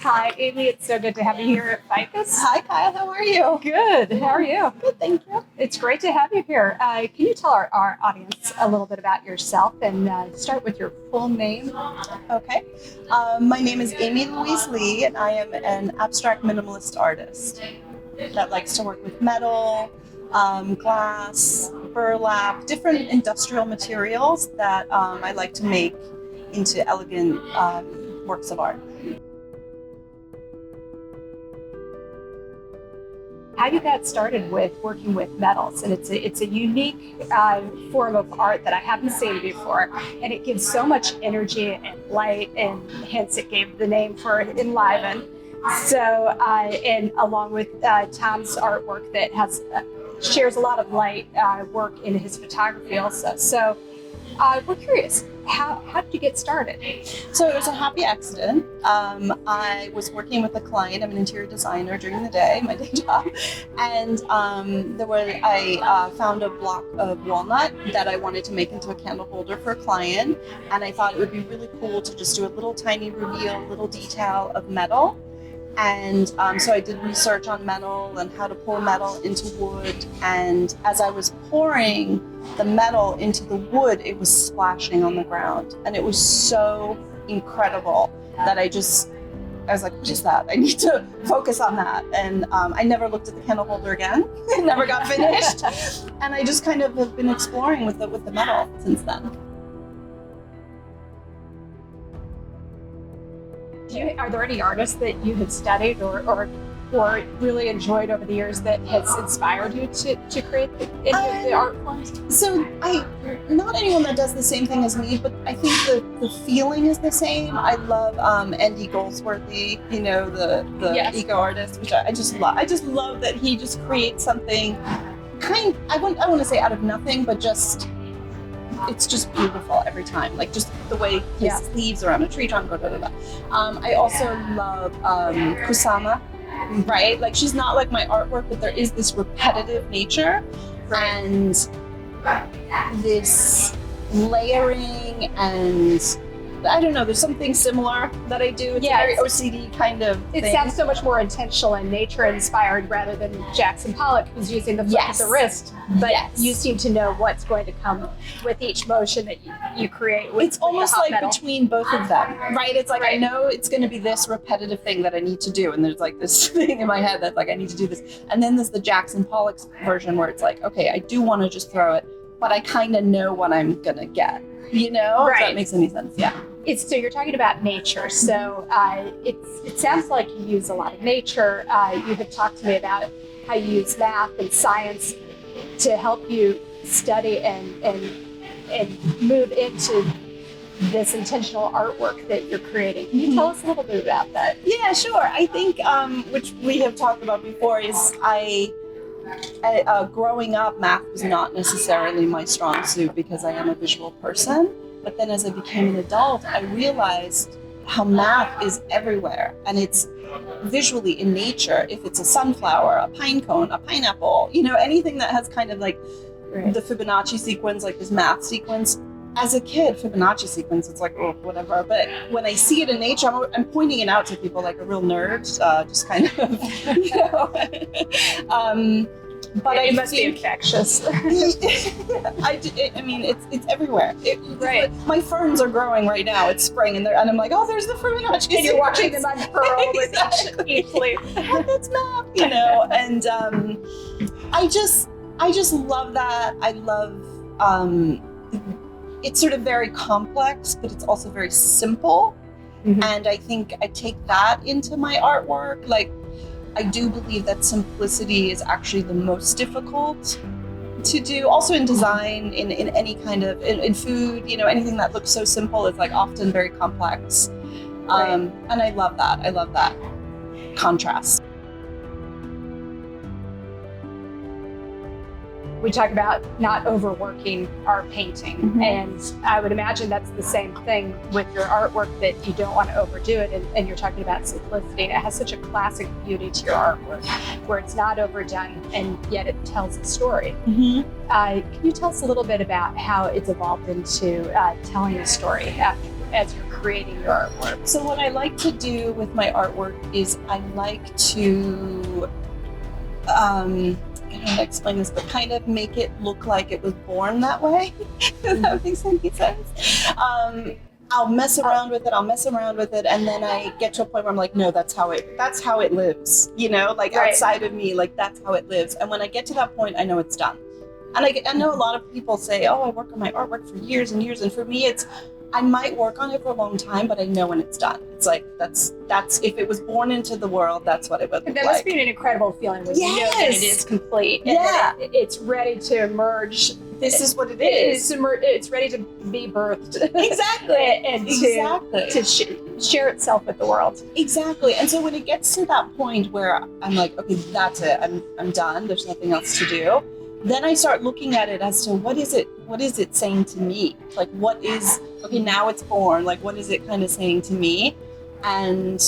Hi, Amy. It's so good to have you here at Ficus. Hi, Kyle. How are you? Good. How are you? Good, thank you. It's great to have you here. Can you tell our audience a little bit about yourself and start with your full name? Okay. My name is Louise Lee, and I am an abstract minimalist artist that likes to work with metal, glass, burlap, different industrial materials that I like to make into elegant works of art. How you got started with working with metals, and it's a unique form of art that I haven't seen before, and it gives so much energy and light, and hence it gave the name for ENLIVEN. So, and along with Tom's artwork that has shares a lot of light work in his photography also. So, we're curious, how did you get started? So it was a happy accident. I was working with a client. I'm an interior designer during the day, my day job, and I found a block of walnut that I wanted to make into a candle holder for a client, and I thought it would be really cool to just do a little tiny reveal, little detail of metal. And so I did research on metal and how to pour metal into wood. And as I was pouring the metal into the wood, it was splashing on the ground. And it was so incredible that I was like, what is that? I need to focus on that. And I never looked at the candle holder again. It never got finished. And I just kind of have been exploring with the metal since then. Are there any artists that you have studied or really enjoyed over the years that has inspired you to create any of the art forms? So not anyone that does the same thing as me, but I think the feeling is the same. I love Andy Goldsworthy, the Yes. eco artist, which I just love. I just love that he just creates something I want to say out of nothing, but just it's just beautiful every time. Like just the way his leaves are on a tree trunk. I also love Kusama, right? Like she's not like my artwork, but there is this repetitive nature and this layering, and I don't know, there's something similar that I do. It's a very OCD kind of thing. It sounds so much more intentional and nature inspired rather than Jackson Pollock, who's using the flick of the wrist. But you seem to know what's going to come with each motion that you create. It's almost like between both of them, right? It's like I know it's going to be this repetitive thing that I need to do, and there's like this thing in my head that's like I need to do this. And then there's the Jackson Pollock version where it's like, okay, I do want to just throw it, but I kind of know what I'm going to get. If that makes any sense. Yeah. So you're talking about nature. So it sounds like you use a lot of nature. You have talked to me about how you use math and science to help you study and move into this intentional artwork that you're creating. Can you tell us a little bit about that? Yeah, sure. I think which we have talked about before is growing up, math was not necessarily my strong suit because I am a visual person. But then as I became an adult, I realized how math is everywhere. And it's visually in nature. If it's a sunflower, a pine cone, a pineapple, anything that has kind of like the Fibonacci sequence, like this math sequence. As a kid, Fibonacci sequence, it's like, oh, whatever. But when I see it in nature, I'm pointing it out to people like a real nerd, just kind of, but it must be infectious. I mean, it's everywhere. My ferns are growing right now. It's spring, and I'm like, oh, there's the Fibonacci. And you're watching them unfurl with each leaf. That's math, And I just love that. I love. It's sort of very complex, but it's also very simple. Mm-hmm. And I think I take that into my artwork. Like, I do believe that simplicity is actually the most difficult to do. Also in design, in any kind of, in food, anything that looks so simple is like often very complex. And I love that. I love that contrast. We talk about not overworking our painting, and I would imagine that's the same thing with your artwork, that you don't want to overdo it, and you're talking about simplicity. It has such a classic beauty to your artwork, where it's not overdone, and yet it tells a story. Can you tell us a little bit about how it's evolved into telling a story as you're creating your artwork? So what I like to do with my artwork is I like to, I don't know how to explain this, but kind of make it look like it was born that way. Does that make any sense? I'll mess around with it, and then I get to a point where I'm like, no, that's how it lives, you know, like Right. outside of me, like that's how it lives. And when I get to that point, I know it's done. And I know a lot of people say, oh, I work on my artwork for years and years, and for me, I might work on it for a long time, but I know when it's done. It's like that's if it was born into the world, that's what it would look That like. must be an incredible feeling when you know that it is complete. And that it's ready to emerge. This is what it is. It's ready to be birthed. Exactly. and to share itself with the world. Exactly. And so when it gets to that point where I'm like, okay, that's it. I'm done. There's nothing else to do. Then I start looking at it as to what is it saying to me? Like okay, now it's born. Like what is it kind of saying to me? And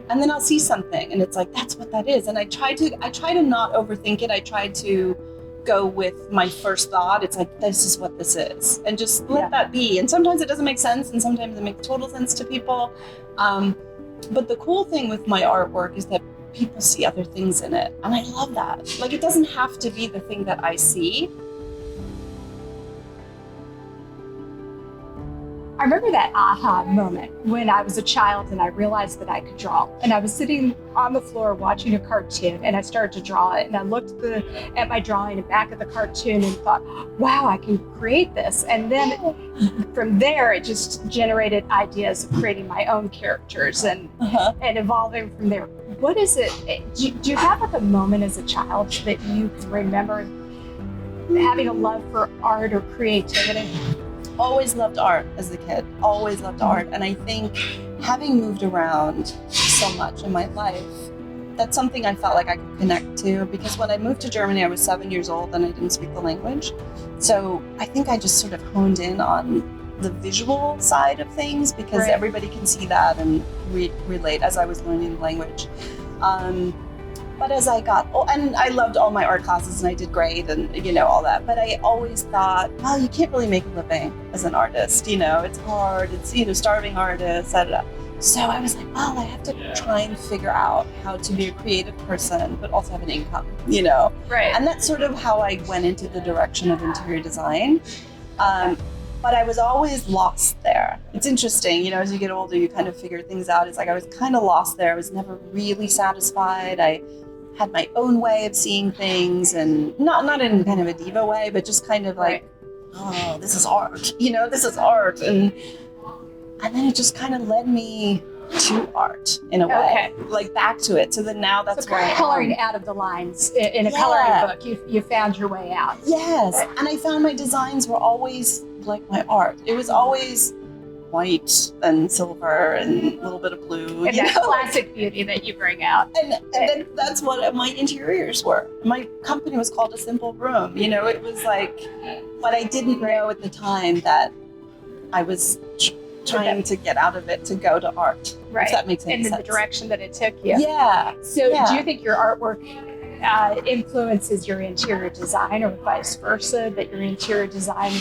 then I'll see something and it's like, that's what that is. And I try to not overthink it. I try to go with my first thought. It's like, this is what this is. And just let that be. And sometimes it doesn't make sense and sometimes it makes total sense to people. But the cool thing with my artwork is that people see other things in it. And I love that. Like, it doesn't have to be the thing that I see. I remember that aha moment when I was a child and I realized that I could draw. And I was sitting on the floor watching a cartoon and I started to draw it. And I looked at my drawing and back at the cartoon and thought, wow, I can create this. And then from there, it just generated ideas of creating my own characters and evolving from there. What is it? Do you have like a moment as a child that you can remember having a love for art or creativity? Always loved art as a kid. Always loved art. And I think having moved around so much in my life, that's something I felt like I could connect to, because when I moved to Germany, I was 7 years old and I didn't speak the language. So I think I just sort of honed in on the visual side of things, because everybody can see that and relate as I was learning the language. But as I got, and I loved all my art classes and I did great and, you know, all that. But I always thought, well, you can't really make a living as an artist. You know, it's hard. It's, you know, starving artists, etc. So I was like, well, I have to try and figure out how to be a creative person, but also have an income, you know? Right. And that's sort of how I went into the direction of interior design. But I was always lost there. It's interesting, you know, as you get older, you kind of figure things out. It's like I was kind of lost there. I was never really satisfied. I had my own way of seeing things, and not in kind of a diva way, but just kind of like, oh, this is art, you know, this is art. And then it just kind of led me to art in a way, like back to it. So then now that's where I'm coloring out of the lines in a coloring book. You found your way out. Yes, and I found my designs were always like my art. It was always white and silver and a little bit of blue. And that classic beauty that you bring out. And then that's what my interiors were. My company was called A Simple Room. You know, it was like, but I didn't know at the time that I was trying to get out of it to go to art. Right. If that makes any sense. And the direction that it took you. Yeah. So do you think your artwork influences your interior design, or vice versa, that your interior design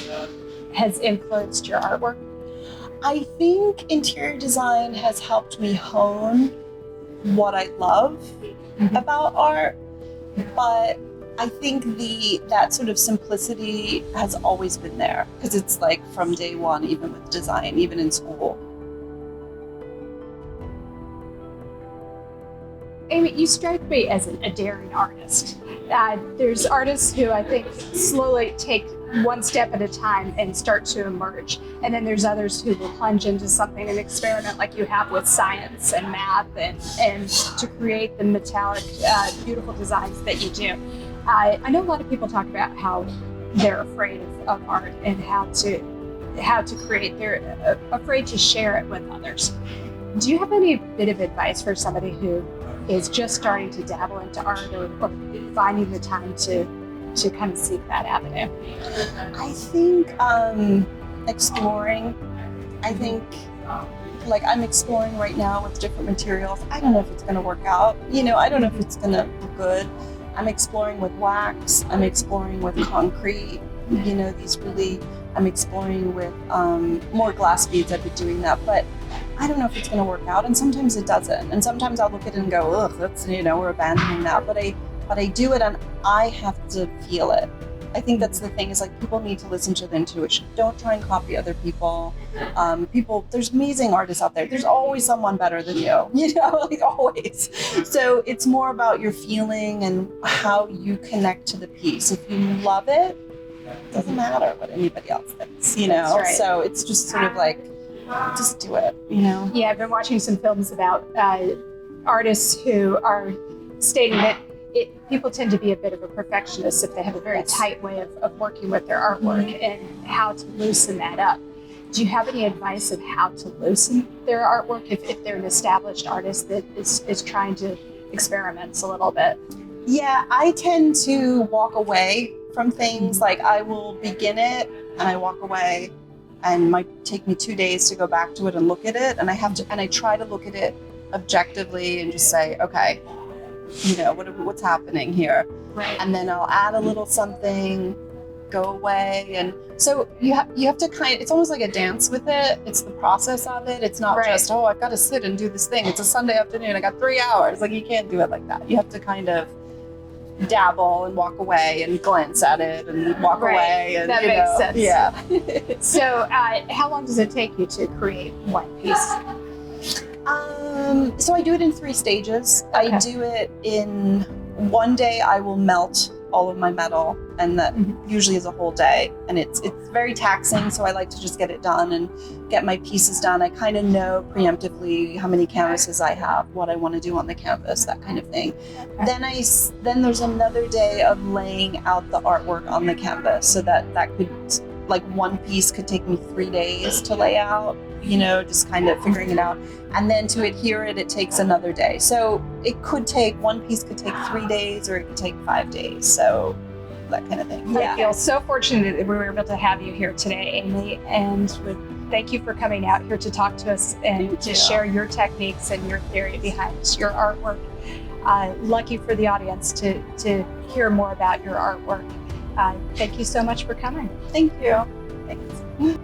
has influenced your artwork? I think interior design has helped me hone what I love about art, but I think that sort of simplicity has always been there, because it's like from day one, even with design, even in school. Amy, you strike me as a daring artist. There's artists who I think slowly take one step at a time and start to emerge. And then there's others who will plunge into something and experiment like you have with science and math and to create the metallic, beautiful designs that you do. I know a lot of people talk about how they're afraid of art and how to create. They're afraid to share it with others. Do you have any bit of advice for somebody who is just starting to dabble into art or finding the time to kind of seek that avenue? I think exploring. I think like I'm exploring right now with different materials. I don't know if it's going to work out. You know, I don't know if it's going to look good. I'm exploring with wax. I'm exploring with concrete. You know, I'm exploring with more glass beads. I've been doing that, but I don't know if it's going to work out, and sometimes it doesn't. And sometimes I'll look at it and go, ugh, that's, we're abandoning that. But I do it, and I have to feel it. I think that's the thing, is like, people need to listen to their intuition. Don't try and copy other people. There's amazing artists out there. There's always someone better than you, like always. So it's more about your feeling and how you connect to the piece. If you love it, it doesn't matter what anybody else thinks, That's right. So it's just sort of like, just do it, Yeah, I've been watching some films about artists who are stating that people tend to be a bit of a perfectionist if they have a very tight way of working with their artwork, and how to loosen that up. Do you have any advice of how to loosen their artwork if they're an established artist that is trying to experiment a little bit? Yeah, I tend to walk away from things. Like, I will begin it and I walk away, and it might take me 2 days to go back to it and look at it. And I try to look at it objectively and just say, okay, what's happening here? Right. And then I'll add a little something, go away. And so you have to it's almost like a dance with it. It's the process of it. It's not just, I've got to sit and do this thing. It's a Sunday afternoon, I got 3 hours. Like, you can't do it like that. You have to kind of dabble and walk away and glance at it and walk away. And that makes sense. Yeah. So how long does it take you to create one piece? So I do it in 3 stages. Okay. I do it in one day. I will melt all of my metal, and that usually is a whole day, and it's very taxing, so I like to just get it done and get my pieces done. I kind of know preemptively how many canvases I have, what I want to do on the canvas, that kind of thing. Okay. Then there's another day of laying out the artwork on the canvas, so that could, like, one piece could take me 3 days to lay out, just kind of figuring it out. And then to adhere it takes another day. So one piece could take 3 days, or it could take 5 days. So that kind of thing. I feel so fortunate that we were able to have you here today, Amy, and thank you for coming out here to talk to us and to share your techniques and your theory behind your artwork. Lucky for the audience to hear more about your artwork. Thank you so much for coming. Thank you. Thanks.